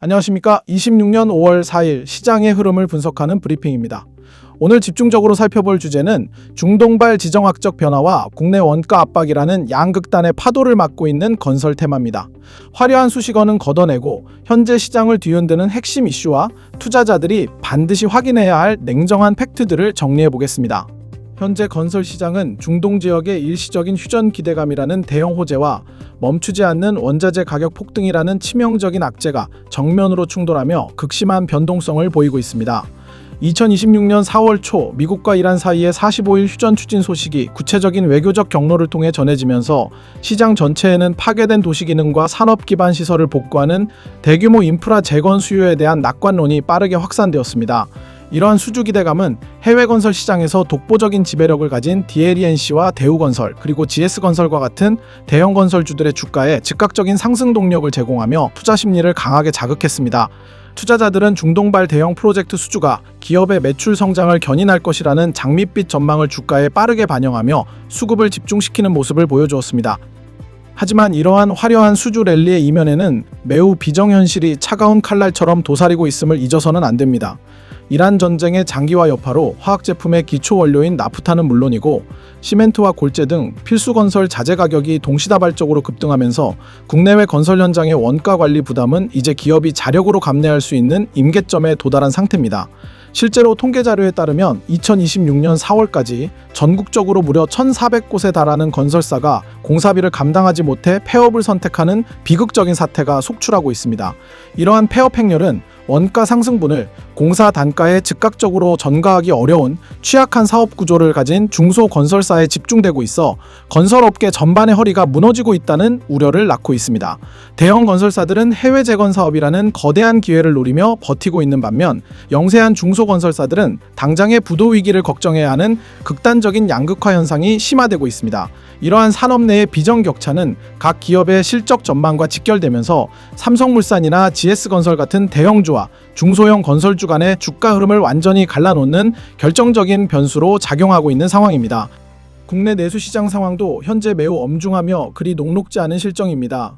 안녕하십니까. 26년 5월 4일 시장의 흐름을 분석하는 브리핑입니다. 오늘 집중적으로 살펴볼 주제는 중동발 지정학적 변화와 국내 원가 압박이라는 양극단의 파도를 맞고 있는 건설 테마입니다. 화려한 수식어는 걷어내고 현재 시장을 뒤흔드는 핵심 이슈와 투자자들이 반드시 확인해야 할 냉정한 팩트들을 정리해 보겠습니다. 현재 건설 시장은 중동 지역의 일시적인 휴전 기대감이라는 대형 호재와 멈추지 않는 원자재 가격 폭등이라는 치명적인 악재가 정면으로 충돌하며 극심한 변동성을 보이고 있습니다. 2026년 4월 초 미국과 이란 사이의 45일 휴전 추진 소식이 구체적인 외교적 경로를 통해 전해지면서 시장 전체에는 파괴된 도시기능과 산업 기반 시설을 복구하는 대규모 인프라 재건 수요에 대한 낙관론이 빠르게 확산되었습니다. 이러한 수주 기대감은 해외 건설 시장에서 독보적인 지배력을 가진 DLENC와 대우건설 그리고 GS건설과 같은 대형 건설주들의 주가에 즉각적인 상승 동력을 제공하며 투자 심리를 강하게 자극했습니다. 투자자들은 중동발 대형 프로젝트 수주가 기업의 매출 성장을 견인할 것이라는 장밋빛 전망을 주가에 빠르게 반영하며 수급을 집중시키는 모습을 보여주었습니다. 하지만 이러한 화려한 수주 랠리의 이면에는 매우 비정현실이 차가운 칼날처럼 도사리고 있음을 잊어서는 안 됩니다. 이란 전쟁의 장기화 여파로 화학제품의 기초 원료인 나프타는 물론이고 시멘트와 골재 등 필수 건설 자재 가격이 동시다발적으로 급등하면서 국내외 건설 현장의 원가 관리 부담은 이제 기업이 자력으로 감내할 수 있는 임계점에 도달한 상태입니다. 실제로 통계 자료에 따르면 2026년 4월까지 전국적으로 무려 1,400곳에 달하는 건설사가 공사비를 감당하지 못해 폐업을 선택하는 비극적인 사태가 속출하고 있습니다. 이러한 폐업 행렬은 원가 상승분을 공사 단가에 즉각적으로 전가하기 어려운 취약한 사업 구조를 가진 중소건설사에 집중되고 있어 건설업계 전반의 허리가 무너지고 있다는 우려를 낳고 있습니다. 대형 건설사들은 해외 재건 사업이라는 거대한 기회를 노리며 버티고 있는 반면 영세한 중소건설사들은 당장의 부도 위기를 걱정해야 하는 극단적인 양극화 현상이 심화되고 있습니다. 이러한 산업 내의 비정격차는 각 기업의 실적 전망과 직결되면서 삼성물산이나 GS건설 같은 대형주와 중소형 건설주 간의 주가 흐름을 완전히 갈라놓는 결정적인 변수로 작용하고 있는 상황입니다. 국내 내수 시장 상황도 현재 매우 엄중하며 그리 녹록지 않은 실정입니다.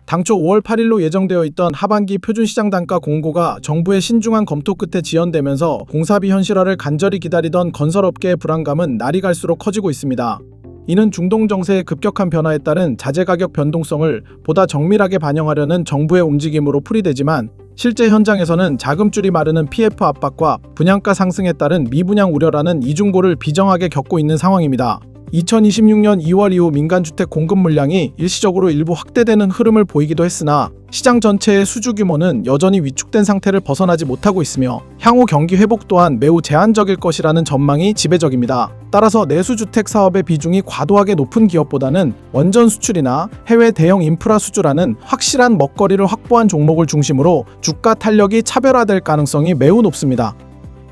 당초 5월 8일로 예정되어 있던 하반기 표준시장 단가 공고가 정부의 신중한 검토 끝에 지연되면서 공사비 현실화를 간절히 기다리던 건설업계의 불안감은 날이 갈수록 커지고 있습니다. 이는 중동 정세의 급격한 변화에 따른 자재 가격 변동성을 보다 정밀하게 반영하려는 정부의 움직임으로 풀이되지만 실제 현장에서는 자금줄이 마르는 PF 압박과 분양가 상승에 따른 미분양 우려라는 이중고를 비정하게 겪고 있는 상황입니다. 2026년 2월 이후 민간주택 공급 물량이 일시적으로 일부 확대되는 흐름을 보이기도 했으나 시장 전체의 수주 규모는 여전히 위축된 상태를 벗어나지 못하고 있으며 향후 경기 회복 또한 매우 제한적일 것이라는 전망이 지배적입니다. 따라서 내수주택 사업의 비중이 과도하게 높은 기업보다는 원전 수출이나 해외 대형 인프라 수주라는 확실한 먹거리를 확보한 종목을 중심으로 주가 탄력이 차별화될 가능성이 매우 높습니다.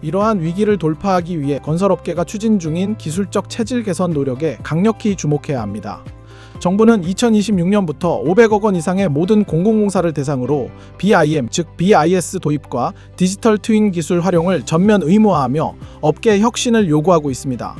이러한 위기를 돌파하기 위해 건설업계가 추진 중인 기술적 체질 개선 노력에 강력히 주목해야 합니다. 정부는 2026년부터 500억 원 이상의 모든 공공공사를 대상으로 BIM 즉 BIS 도입과 디지털 트윈 기술 활용을 전면 의무화하며 업계 혁신을 요구하고 있습니다.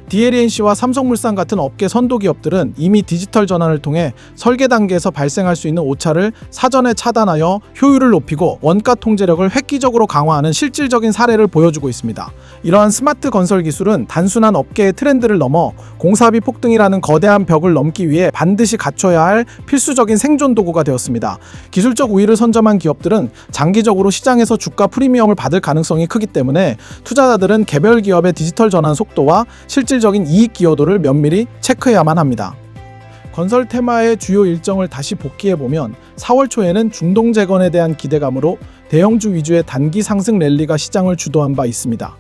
DLENC와 삼성물산 같은 업계 선도 기업들은 이미 디지털 전환을 통해 설계 단계에서 발생할 수 있는 오차를 사전에 차단하여 효율을 높이고 원가 통제력을 획기적으로 강화하는 실질적인 사례를 보여주고 있습니다. 이러한 스마트 건설 기술은 단순한 업계의 트렌드를 넘어 공사비 폭등이라는 거대한 벽을 넘기 위해 반드시 갖춰야 할 필수적인 생존 도구가 되었습니다. 기술적 우위를 선점한 기업들은 장기적으로 시장에서 주가 프리미엄을 받을 가능성이 크기 때문에 투자자들은 개별 기업의 디지털 전환 속도와 실질적인 이익 기여도를 면밀히 체크해야만 합니다. 건설 테마의 주요 일정을 다시 복기해보면 4월 초에는 중동 재건에 대한 기대감으로 대형주 위주의 단기 상승 랠리가 시장을 주도한 바 있습니다.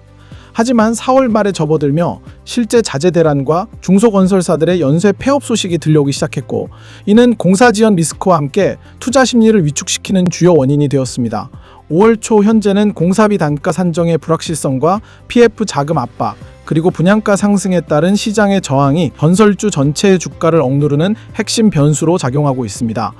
하지만 4월 말에 접어들며 실제 자재 대란과 중소건설사들의 연쇄 폐업 소식이 들려오기 시작했고 이는 공사 지연 리스크와 함께 투자 심리를 위축시키는 주요 원인이 되었습니다. 5월 초 현재는 공사비 단가 산정의 불확실성과 PF 자금 압박 그리고 분양가 상승에 따른 시장의 저항이 건설주 전체의 주가를 억누르는 핵심 변수로 작용하고 있습니다.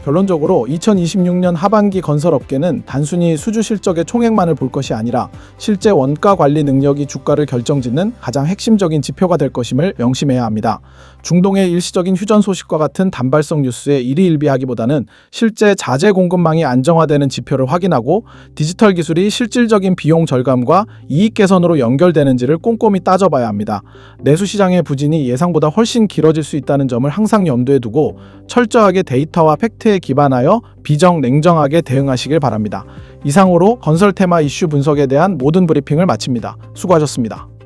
결론적으로 2026년 하반기 건설업계는 단순히 수주 실적의 총액만을 볼 것이 아니라 실제 원가 관리 능력이 주가를 결정짓는 가장 핵심적인 지표가 될 것임을 명심해야 합니다. 중동의 일시적인 휴전 소식과 같은 단발성 뉴스에 일희일비하기보다는 실제 자재 공급망이 안정화되는 지표를 확인하고 디지털 기술이 실질적인 비용 절감과 이익 개선으로 연결되는지를 꼼꼼히 따져봐야 합니다. 내수 시장의 부진이 예상보다 훨씬 길어질 수 있다는 점을 항상 염두에 두고 철저하게 데이터와 팩트에 기반하여 냉정하게 대응하시길 바랍니다. 이상으로 건설 테마 이슈 분석에 대한 모든 브리핑을 마칩니다. 수고하셨습니다.